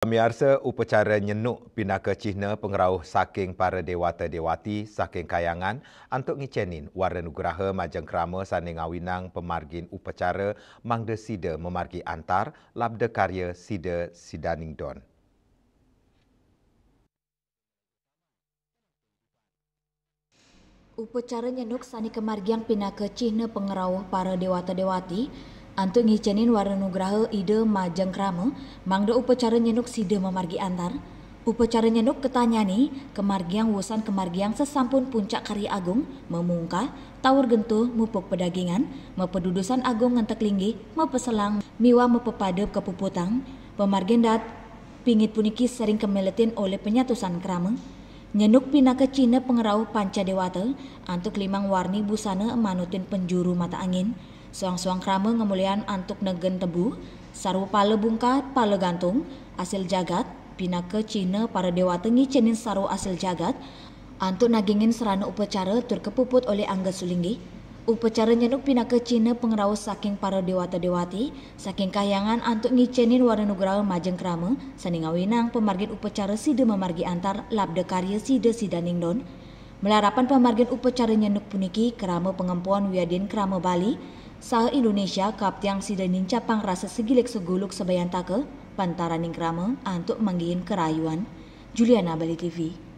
Pemirsa upacara nyenuk pinaka Cihna pengerauh saking para dewata-dewati saking kayangan untuk ngicenin warna nugraha majang krama saning ngawinang pemargin upacara mangda sida memargi antar labda karya sida sidaning don. Upacara nyenuk sani kemargiang pinaka Cihna pengerauh para dewata-dewati untuk ngicenin warna nugraha ide majang krama mangda upacara nyenuk sida memargi antar. Upacara nyenuk ketanyani kemargiang wusan kemargiang sesampun puncak karya agung memungkah tawur gentuh mupuk pedagingan mepedudusan agung ngentek linggi mepeselang miwa mepepadep kepuputang pemargendat pingit puniki sering kemeletin oleh penyatusan krama. Nyenuk pinaka Cihna pengerauh panca dewata antuk limang warni busana manutin penjuru mata angin. Suang-suang krama ngemulian antuk negen tebu, sarwa pala bungka pala gantung, asil jagat, pinaka Cihna para dewata ngicenin sarwa asil jagat, antuk nagingin serana upacara tur kepuput oleh angga sulinggi. Upacara nyenuk pinaka Cihna pengerauh saking para dewata-dewati, saking kayangan antuk ngicenin warna nugraha majeng krama, sani ngawinang pemargin upacara sida memargi antar labda karya sida sidaning don. Melarapan pemargin upacara nyenuk puniki krama pengempuan wiadin krama Bali, saha Indonesia kaptiang sida nincapang rasa segilek seguluk sebayantake, pantaraning krama antuk manggihin kerayuan. Juliana, Bali TV.